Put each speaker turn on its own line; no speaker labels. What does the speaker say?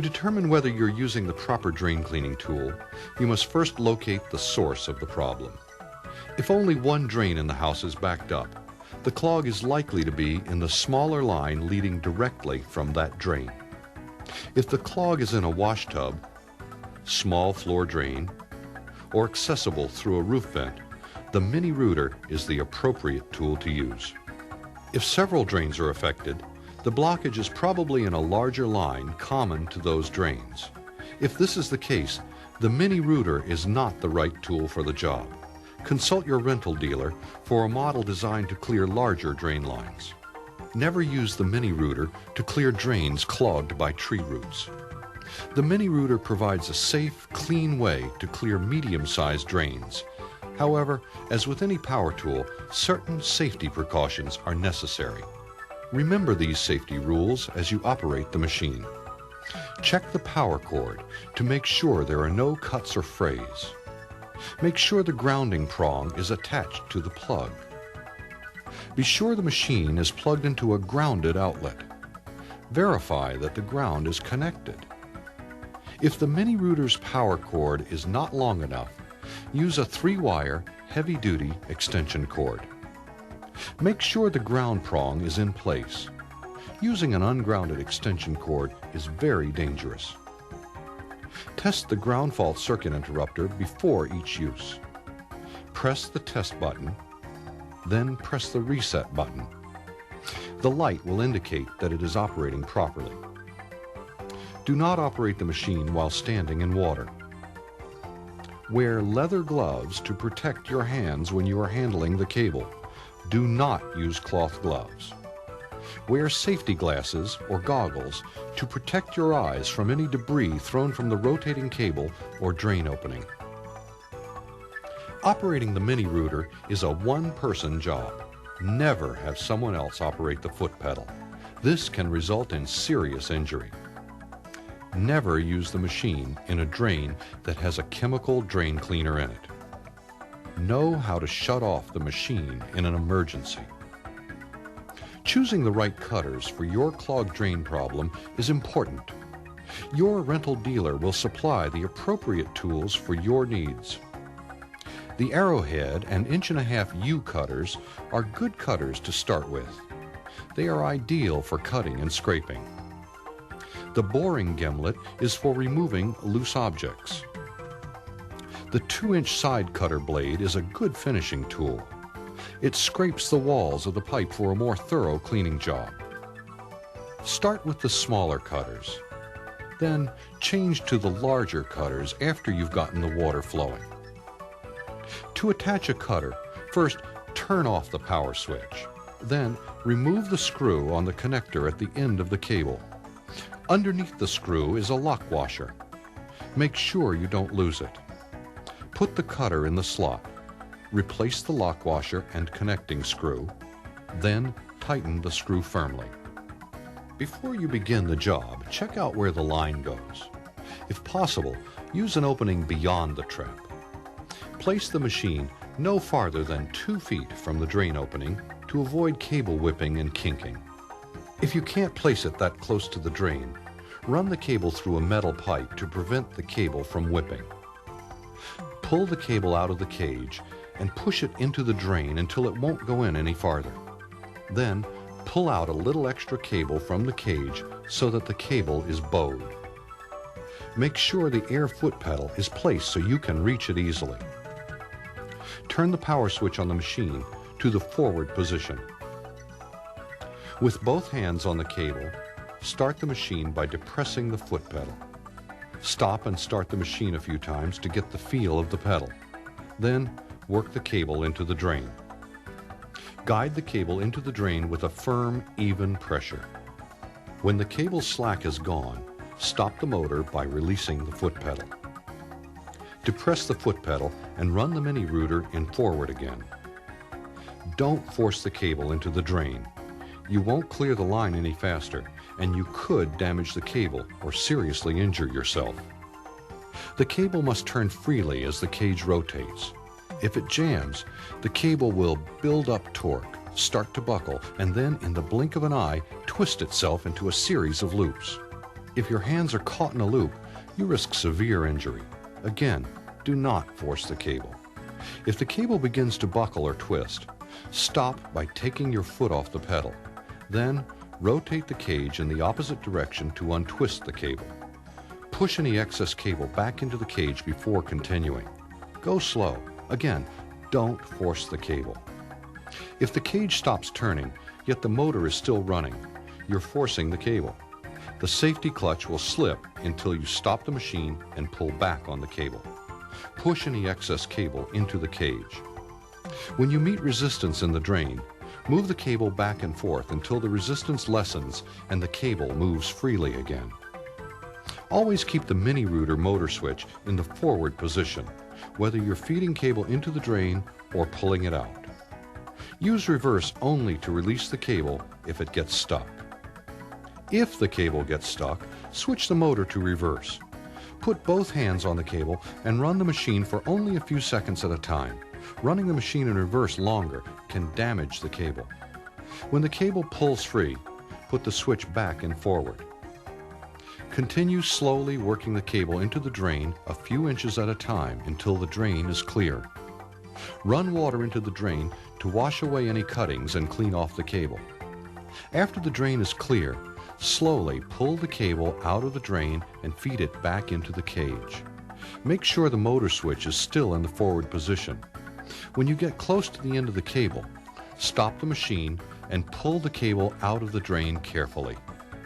To determine whether you're using the proper drain cleaning tool, you must first locate the source of the problem. If only one drain in the house is backed up, the clog is likely to be in the smaller line leading directly from that drain. If the clog is in a wash tub, small floor drain, or accessible through a roof vent, the mini rooter is the appropriate tool to use. If several drains are affected, the blockage is probably in a larger line common to those drains. If this is the case, the mini rooter is not the right tool for the job. Consult your rental dealer for a model designed to clear larger drain lines. Never use the mini rooter to clear drains clogged by tree roots. The mini rooter provides a safe, clean way to clear medium-sized drains. However, as with any power tool, certain safety precautions are necessary. Remember these safety rules as you operate the machine. Check the power cord to make sure there are no cuts or frays. Make sure the grounding prong is attached to the plug. Be sure the machine is plugged into a grounded outlet. Verify that the ground is connected. If the mini rooter's power cord is not long enough, use a 3-wire, heavy-duty extension cord. Make sure the ground prong is in place. Using an ungrounded extension cord is very dangerous. Test the ground fault circuit interrupter before each use. Press the test button, then press the reset button. The light will indicate that it is operating properly. Do not operate the machine while standing in water. Wear leather gloves to protect your hands when you are handling the cable. Do not use cloth gloves. Wear safety glasses or goggles to protect your eyes from any debris thrown from the rotating cable or drain opening. Operating the mini rooter is a one-person job. Never have someone else operate the foot pedal. This can result in serious injury. Never use the machine in a drain that has a chemical drain cleaner in it. Know how to shut off the machine in an emergency. Choosing the right cutters for your clogged drain problem is important. Your rental dealer will supply the appropriate tools for your needs. The Arrowhead and 1.5" U cutters are good cutters to start with. They are ideal for cutting and scraping. The boring gimlet is for removing loose objects. The 2-inch side cutter blade is a good finishing tool. It scrapes the walls of the pipe for a more thorough cleaning job. Start with the smaller cutters. Then change to the larger cutters after you've gotten the water flowing. To attach a cutter, first turn off the power switch. Then remove the screw on the connector at the end of the cable. Underneath the screw is a lock washer. Make sure you don't lose it. Put the cutter in the slot. Replace the lock washer and connecting screw. Then tighten the screw firmly. Before you begin the job, check out where the line goes. If possible, use an opening beyond the trap. Place the machine no farther than 2 feet from the drain opening to avoid cable whipping and kinking. If you can't place it that close to the drain, run the cable through a metal pipe to prevent the cable from whipping. Pull the cable out of the cage and push it into the drain until it won't go in any farther. Then pull out a little extra cable from the cage so that the cable is bowed. Make sure the air foot pedal is placed so you can reach it easily. Turn the power switch on the machine to the forward position. With both hands on the cable, start the machine by depressing the foot pedal. Stop and start the machine a few times to get the feel of the pedal. Then work the cable into the drain. Guide the cable into the drain with a firm, even pressure. When the cable slack is gone, stop the motor by releasing the foot pedal. Depress the foot pedal and run the mini rooter in forward again. Don't force the cable into the drain. You won't clear the line any faster, and you could damage the cable or seriously injure yourself. The cable must turn freely as the cage rotates. If it jams, the cable will build up torque, start to buckle, and then, in the blink of an eye, twist itself into a series of loops. If your hands are caught in a loop, you risk severe injury. Again, do not force the cable. If the cable begins to buckle or twist, stop by taking your foot off the pedal. Then, rotate the cage in the opposite direction to untwist the cable. Push any excess cable back into the cage before continuing. Go slow. Again, don't force the cable. If the cage stops turning, yet the motor is still running, you're forcing the cable. The safety clutch will slip until you stop the machine and pull back on the cable. Push any excess cable into the cage. When you meet resistance in the drain, move the cable back and forth until the resistance lessens and the cable moves freely again. Always keep the mini router motor switch in the forward position, whether you're feeding cable into the drain or pulling it out. Use reverse only to release the cable if it gets stuck. If the cable gets stuck, switch the motor to reverse. Put both hands on the cable and run the machine for only a few seconds at a time. Running the machine in reverse longer can damage the cable. When the cable pulls free, put the switch back and forward. Continue slowly working the cable into the drain a few inches at a time until the drain is clear. Run water into the drain to wash away any cuttings and clean off the cable. After the drain is clear, slowly pull the cable out of the drain and feed it back into the cage. Make sure the motor switch is still in the forward position. When you get close to the end of the cable, stop the machine and pull the cable out of the drain carefully.